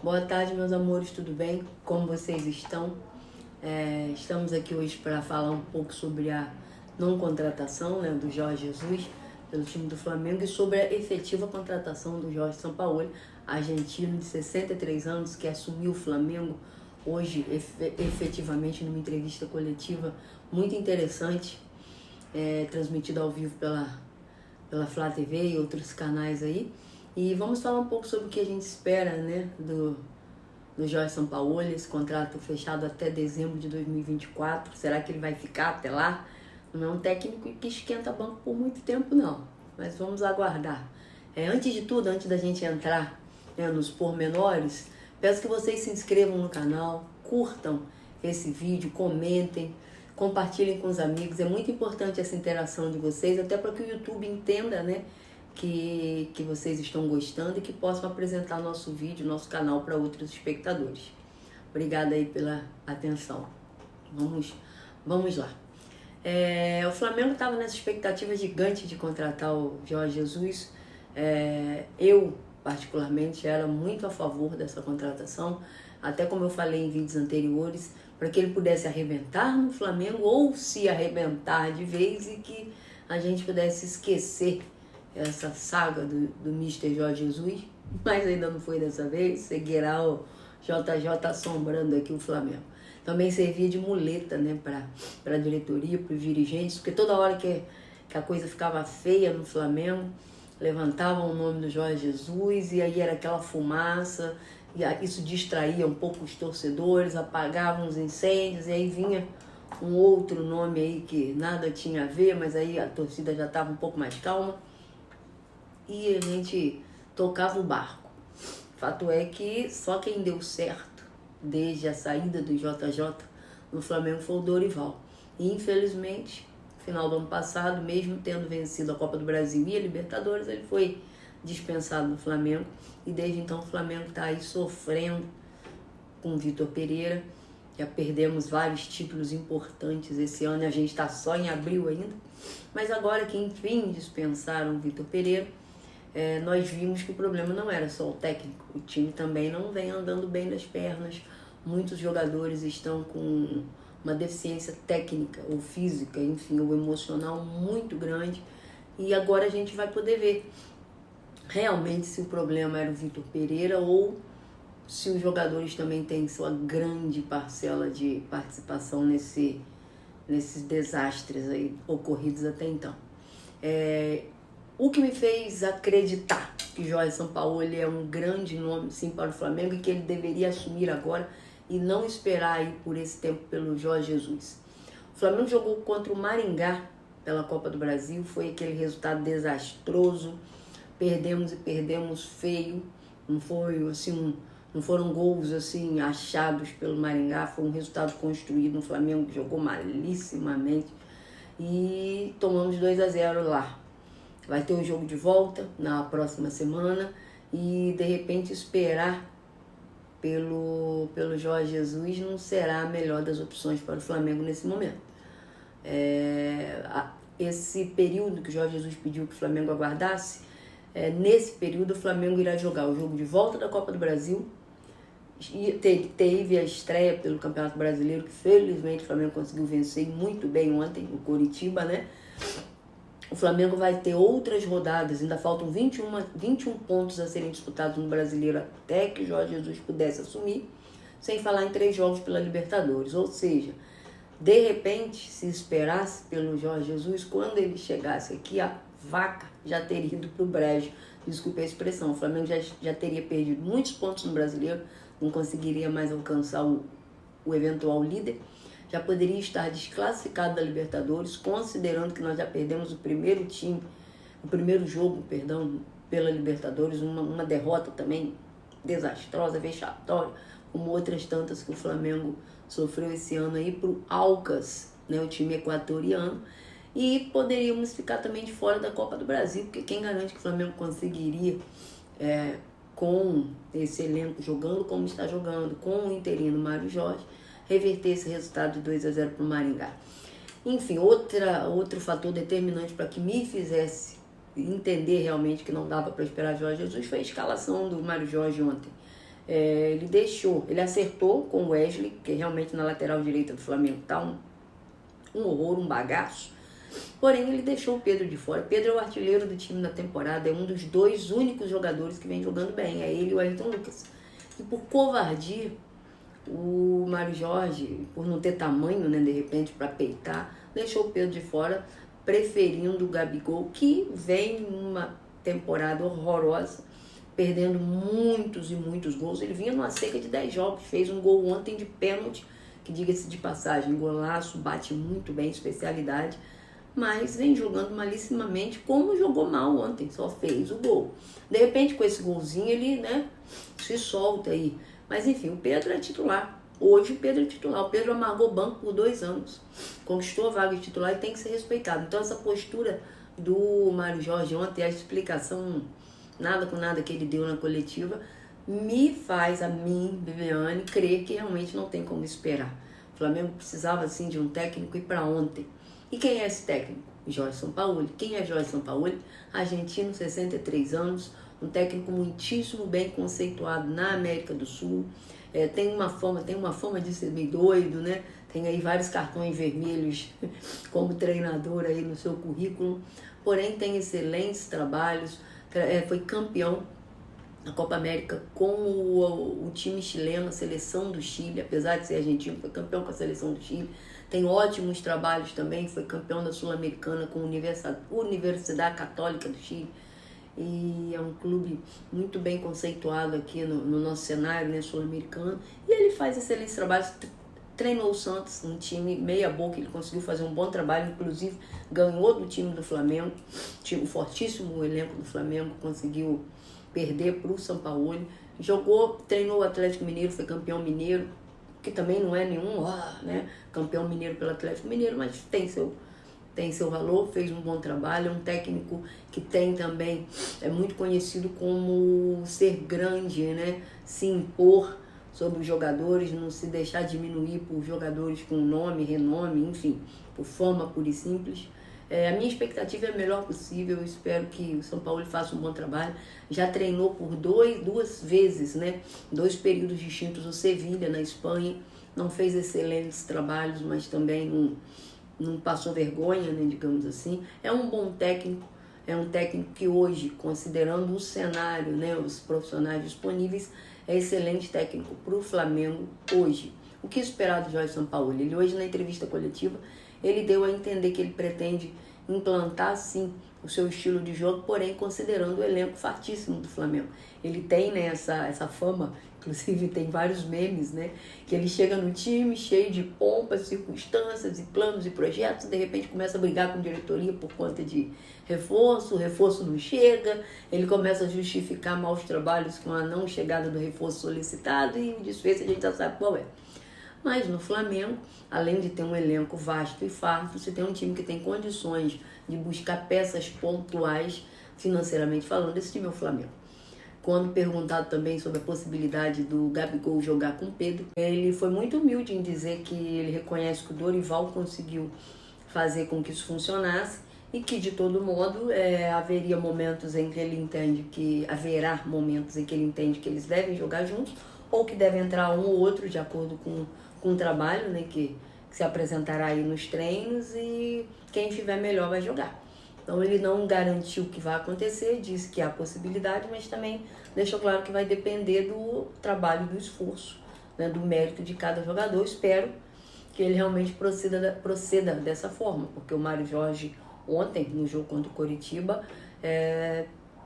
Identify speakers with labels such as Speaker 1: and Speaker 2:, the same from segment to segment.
Speaker 1: Boa tarde, meus amores, tudo bem? Como vocês estão? Estamos aqui hoje para falar um pouco sobre a não contratação, né, do Jorge Jesus pelo time do Flamengo e sobre a efetiva contratação do Jorge Sampaoli, argentino de 63 anos, que assumiu o Flamengo hoje efetivamente numa entrevista coletiva muito interessante, transmitida ao vivo pela Flá TV e outros canais aí. E vamos falar um pouco sobre o que a gente espera, né, do Jorge Sampaoli, esse contrato fechado até dezembro de 2024. Será que ele vai ficar até lá? Não é um técnico que esquenta banco por muito tempo, não. Mas vamos aguardar. Antes de tudo, antes da gente entrar, né, nos pormenores, peço que vocês se inscrevam no canal, curtam esse vídeo, comentem, compartilhem com os amigos. É muito importante essa interação de vocês, até para que o YouTube entenda, né, que vocês estão gostando e que possam apresentar nosso vídeo, nosso canal para outros espectadores. Obrigada aí pela atenção. Vamos lá. O Flamengo estava nessa expectativa gigante de contratar o Jorge Jesus. Eu, particularmente, era muito a favor dessa contratação, até como eu falei em vídeos anteriores, para que ele pudesse arrebentar no Flamengo ou se arrebentar de vez e que a gente pudesse esquecer essa saga do Mr. Jorge Jesus, mas ainda não foi dessa vez. Seguirá o JJ assombrando aqui o Flamengo. Também servia de muleta, né, para a diretoria, para os dirigentes, porque toda hora que a coisa ficava feia no Flamengo, levantavam o nome do Jorge Jesus e aí era aquela fumaça, e isso distraía um pouco os torcedores, apagavam os incêndios, e aí vinha um outro nome aí que nada tinha a ver, mas aí a torcida já estava um pouco mais calma e a gente tocava o barco. Fato é que só quem deu certo desde a saída do JJ no Flamengo foi o Dorival. E infelizmente, no final do ano passado, mesmo tendo vencido a Copa do Brasil e a Libertadores, ele foi dispensado do Flamengo. E desde então o Flamengo está aí sofrendo com o Vitor Pereira. Já perdemos vários títulos importantes esse ano e a gente está só em abril ainda. Mas agora que enfim dispensaram o Vitor Pereira, nós vimos que o problema não era só o técnico. O time também não vem andando bem das pernas. Muitos jogadores estão com uma deficiência técnica ou física, enfim, ou emocional muito grande. E agora a gente vai poder ver realmente se o problema era o Vitor Pereira ou se os jogadores também têm sua grande parcela de participação nesses desastres aí ocorridos até então. O que me fez acreditar que Jorge Sampaoli é um grande nome sim para o Flamengo e que ele deveria assumir agora e não esperar aí por esse tempo pelo Jorge Jesus. O Flamengo jogou contra o Maringá pela Copa do Brasil, foi aquele resultado desastroso, perdemos feio, não foram gols assim achados pelo Maringá, foi um resultado construído. O Flamengo jogou malissimamente e tomamos 2-0 lá. Vai ter um jogo de volta na próxima semana e de repente esperar pelo Jorge Jesus não será a melhor das opções para o Flamengo nesse momento. Esse período que o Jorge Jesus pediu que o Flamengo aguardasse, nesse período o Flamengo irá jogar o jogo de volta da Copa do Brasil e teve a estreia pelo Campeonato Brasileiro, que felizmente o Flamengo conseguiu vencer muito bem ontem, o Coritiba, né? O Flamengo vai ter outras rodadas, ainda faltam 21 pontos a serem disputados no Brasileiro até que o Jorge Jesus pudesse assumir, sem falar em 3 jogos pela Libertadores. Ou seja, de repente, se esperasse pelo Jorge Jesus, quando ele chegasse aqui, a vaca já teria ido para o brejo. Desculpe a expressão, o Flamengo já teria perdido muitos pontos no Brasileiro, não conseguiria mais alcançar o eventual líder. Já poderia estar desclassificado da Libertadores, considerando que nós já perdemos o primeiro jogo, pela Libertadores, uma derrota também desastrosa, vexatória, como outras tantas que o Flamengo sofreu esse ano aí pro Alcas, né, o time equatoriano, e poderíamos ficar também de fora da Copa do Brasil, porque quem garante que o Flamengo conseguiria, com esse elenco jogando como está jogando, com o interino Mário Jorge, reverter esse resultado de 2-0 para o Maringá. Enfim, outro fator determinante para que me fizesse entender realmente que não dava para esperar Jorge Jesus foi a escalação do Mário Jorge ontem. Ele acertou com o Wesley, que realmente na lateral direita do Flamengo tá um horror, um bagaço. Porém, ele deixou o Pedro de fora. Pedro é o artilheiro do time da temporada, é um dos 2 únicos jogadores que vem jogando bem, é ele e o Ayrton Lucas. E por covardia, o Mário Jorge, por não ter tamanho, né, de repente, para peitar, deixou o Pedro de fora, preferindo o Gabigol, que vem numa temporada horrorosa, perdendo muitos e muitos gols. Ele vinha numa seca de 10 jogos, fez um gol ontem de pênalti, que diga-se de passagem, golaço, bate muito bem, especialidade, mas vem jogando malissimamente, como jogou mal ontem, só fez o gol. De repente, com esse golzinho, ele, né, se solta aí. Mas enfim, o Pedro é titular. Hoje o Pedro é titular. O Pedro amargou banco por 2 anos. Conquistou a vaga de titular e tem que ser respeitado. Então essa postura do Mário Jorge ontem, a explicação nada com nada que ele deu na coletiva, me faz, a mim, Viviane, crer que realmente não tem como esperar. O Flamengo precisava, assim, de um técnico e para ontem. E quem é esse técnico? Jorge Sampaoli. Quem é Jorge Sampaoli? Argentino, 63 anos, um técnico muitíssimo bem conceituado na América do Sul. Tem uma fama de ser meio doido, né? Tem aí vários cartões vermelhos como treinador aí no seu currículo. Porém, tem excelentes trabalhos. Foi campeão na Copa América com o time chileno, a seleção do Chile, apesar de ser argentino, foi campeão com a seleção do Chile. Tem ótimos trabalhos também, foi campeão da Sul-Americana com a Universidade Católica do Chile. E é um clube muito bem conceituado aqui no nosso cenário, né, sul-americano. E ele faz excelentes trabalhos. Treinou o Santos, um time meia boca, ele conseguiu fazer um bom trabalho, inclusive ganhou do time do Flamengo, um fortíssimo elenco do Flamengo, conseguiu perder para o Sampaoli. Treinou o Atlético Mineiro, foi campeão mineiro, que também não é nenhum, né, campeão mineiro pelo Atlético Mineiro, mas tem seu valor, fez um bom trabalho, é um técnico que tem também, é muito conhecido como ser grande, né, se impor sobre os jogadores, não se deixar diminuir por jogadores com nome, renome, enfim, por fama pura e simples. A minha expectativa é a melhor possível, eu espero que o São Paulo faça um bom trabalho. Já treinou por 2 vezes, né, 2 períodos distintos, o Sevilha na Espanha, não fez excelentes trabalhos, mas também não passou vergonha, né, digamos assim. É um bom técnico, é um técnico que hoje, considerando o cenário, né, os profissionais disponíveis, é excelente técnico para o Flamengo hoje. O que esperar do Jorge Sampaoli? Ele hoje, na entrevista coletiva, ele deu a entender que ele pretende implantar, sim, o seu estilo de jogo, porém considerando o elenco fartíssimo do Flamengo. Ele tem, né, essa fama, inclusive tem vários memes, né, que ele chega no time cheio de pompas, circunstâncias e planos e projetos, e de repente começa a brigar com a diretoria por conta de reforço, o reforço não chega, ele começa a justificar maus trabalhos com a não chegada do reforço solicitado e o desfecho a gente já sabe qual é. Mas no Flamengo, além de ter um elenco vasto e farto, você tem um time que tem condições de buscar peças pontuais, financeiramente falando, esse time é o Flamengo. Quando perguntado também sobre a possibilidade do Gabigol jogar com o Pedro, ele foi muito humilde em dizer que ele reconhece que o Dorival conseguiu fazer com que isso funcionasse e que, de todo modo, haverá momentos em que ele entende que eles devem jogar juntos ou que deve entrar um ou outro de acordo com o trabalho, né, que se apresentará aí nos treinos, e quem estiver melhor vai jogar. Então ele não garantiu que vai acontecer, disse que há possibilidade, mas também deixou claro que vai depender do trabalho, do esforço, né, do mérito de cada jogador. Espero que ele realmente proceda dessa forma, porque o Mário Jorge ontem, no jogo contra o Coritiba,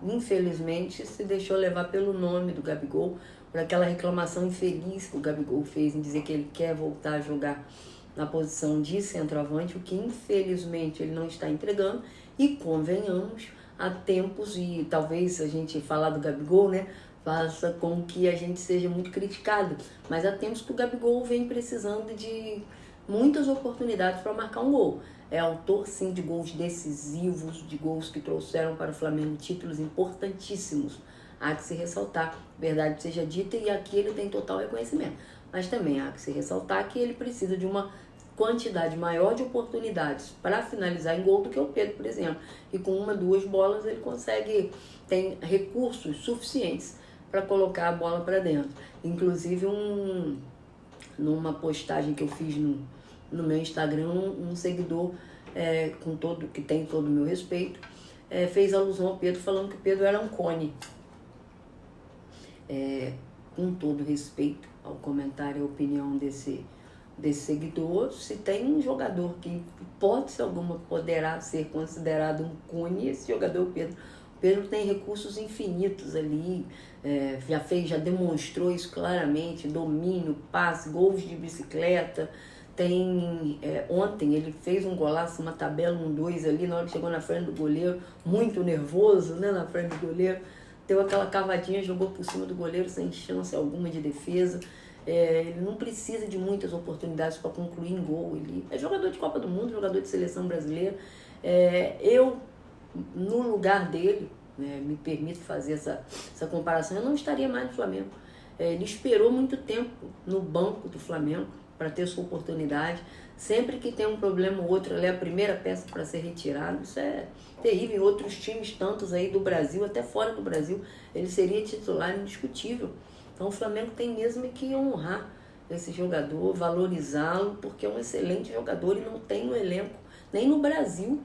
Speaker 1: infelizmente se deixou levar pelo nome do Gabigol, por aquela reclamação infeliz que o Gabigol fez em dizer que ele quer voltar a jogar na posição de centroavante, o que infelizmente ele não está entregando. E convenhamos, há tempos, e talvez a gente falar do Gabigol, né, faça com que a gente seja muito criticado, mas há tempos que o Gabigol vem precisando de muitas oportunidades para marcar um gol. É autor, sim, de gols decisivos, de gols que trouxeram para o Flamengo títulos importantíssimos. Há que se ressaltar, verdade seja dita, e aqui ele tem total reconhecimento. Mas também há que se ressaltar que ele precisa de uma quantidade maior de oportunidades para finalizar em gol do que o Pedro, por exemplo. E com 1, 2 bolas ele tem recursos suficientes para colocar a bola para dentro. Inclusive, numa postagem que eu fiz no meu Instagram, um seguidor que tem todo o meu respeito, fez alusão ao Pedro, falando que o Pedro era um cone. Com todo respeito ao comentário e à opinião desse seguidor, se tem um jogador que, hipótese alguma, poderá ser considerado um cone, esse jogador é o Pedro. O Pedro tem recursos infinitos ali, já demonstrou isso claramente, domínio, passe, gols de bicicleta. Ontem ele fez um golaço, uma tabela, 1-2 ali, na hora que chegou na frente do goleiro, muito nervoso, né, na frente do goleiro, deu aquela cavadinha, jogou por cima do goleiro sem chance alguma de defesa. Ele não precisa de muitas oportunidades para concluir em gol. Ele é jogador de Copa do Mundo, jogador de seleção brasileira. Eu, no lugar dele, me permito fazer essa comparação, eu não estaria mais no Flamengo. Ele esperou muito tempo no banco do Flamengo para ter sua oportunidade. Sempre que tem um problema ou outro, ele é a primeira peça para ser retirado. Isso é terrível. Em outros times, tantos aí do Brasil, até fora do Brasil, ele seria titular indiscutível. Então o Flamengo tem mesmo que honrar esse jogador, valorizá-lo, porque é um excelente jogador e não tem no elenco, nem no Brasil,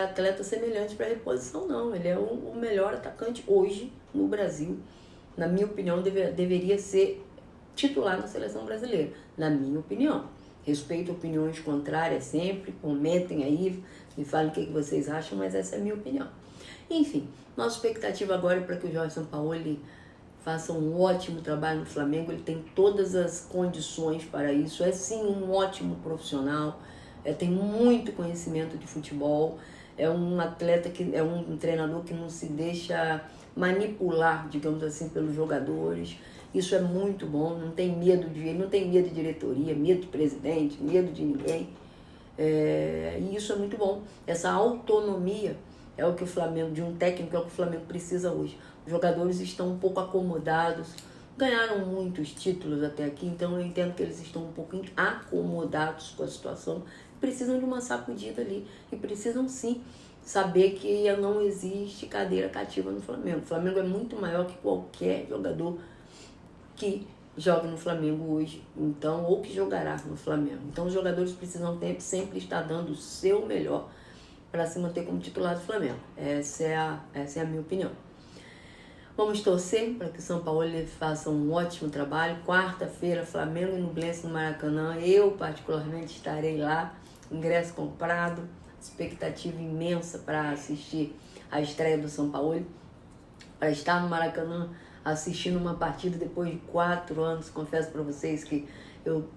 Speaker 1: atleta semelhante para reposição, não. Ele é o melhor atacante hoje no Brasil. Na minha opinião, deveria ser titular na seleção brasileira, na minha opinião. Respeito opiniões contrárias sempre, comentem aí, me falem o que vocês acham, mas essa é a minha opinião. Enfim, nossa expectativa agora é para que o Jorge Sampaoli faça um ótimo trabalho no Flamengo. Ele tem todas as condições para isso, é sim um ótimo profissional, tem muito conhecimento de futebol, é um atleta, é um treinador que não se deixa manipular, digamos assim, pelos jogadores. Isso é muito bom, não tem medo ele não tem medo de diretoria, medo de presidente, medo de ninguém. E isso é muito bom. Essa autonomia é o que o Flamengo, de um técnico, é o que o Flamengo precisa hoje. Os jogadores estão um pouco acomodados, ganharam muitos títulos até aqui, então eu entendo que eles estão um pouco acomodados com a situação, precisam de uma sacudida ali, e precisam sim saber que não existe cadeira cativa no Flamengo. O Flamengo é muito maior que qualquer jogador que joga no Flamengo hoje, então, ou que jogará no Flamengo. Então os jogadores precisam sempre estar dando o seu melhor para se manter como titular do Flamengo. Essa é a minha opinião. Vamos torcer para que o São Paulo faça um ótimo trabalho. Quarta-feira, Flamengo e Nublense no Maracanã. Eu, particularmente, estarei lá. Ingresso comprado. Expectativa imensa para assistir a estreia do São Paulo. Para estar no Maracanã assistindo uma partida depois de 4 anos. Confesso para vocês que eu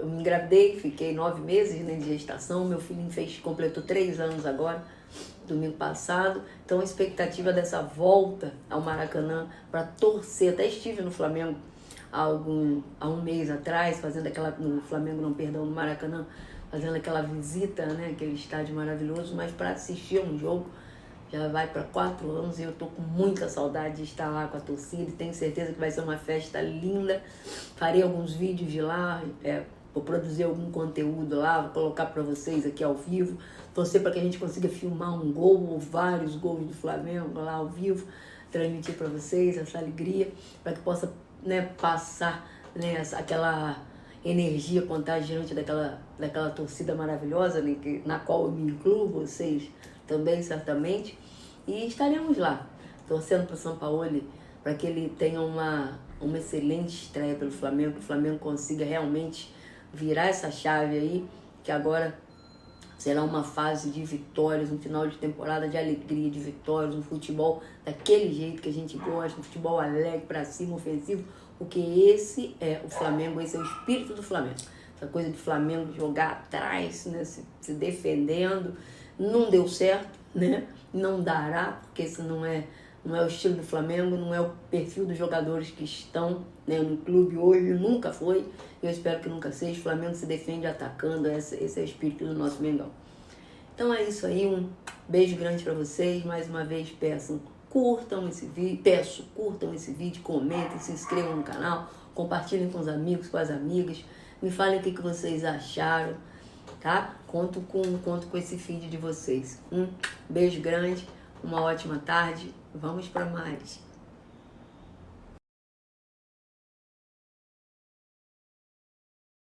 Speaker 1: me engravidei, fiquei 9 meses de gestação. Meu filho completou 3 anos agora, domingo passado. Então a expectativa dessa volta ao Maracanã para torcer. Até estive no Flamengo há um mês atrás, no Maracanã, fazendo aquela visita, né, aquele estádio maravilhoso, mas para assistir um jogo. Já vai para 4 anos e eu tô com muita saudade de estar lá com a torcida e tenho certeza que vai ser uma festa linda. Farei alguns vídeos de lá, vou produzir algum conteúdo lá, vou colocar para vocês aqui ao vivo. Torcer para que a gente consiga filmar um gol ou vários gols do Flamengo lá ao vivo, transmitir para vocês essa alegria, para que possa, né, passar, né, aquela energia contagiante daquela torcida maravilhosa, né, na qual eu me incluo, vocês também certamente, e estaremos lá, torcendo para o São Paulo, para que ele tenha uma excelente estreia pelo Flamengo, que o Flamengo consiga realmente virar essa chave aí, que agora será uma fase de vitórias, um final de temporada de alegria, de vitórias, um futebol daquele jeito que a gente gosta, um futebol alegre, para cima, ofensivo, porque esse é o Flamengo, esse é o espírito do Flamengo. Essa coisa de Flamengo jogar atrás, né, se defendendo, não deu certo, né? Não dará, porque esse não é o estilo do Flamengo, não é o perfil dos jogadores que estão, né, no clube hoje, nunca foi, eu espero que nunca seja. O Flamengo se defende atacando, esse é o espírito do nosso Mengão. Então é isso aí, um beijo grande para vocês, mais uma vez curtam esse vídeo, comentem, se inscrevam no canal, compartilhem com os amigos, com as amigas, me falem o que vocês acharam, tá? Conto com esse feed de vocês. Um beijo grande, uma ótima tarde, vamos para mais.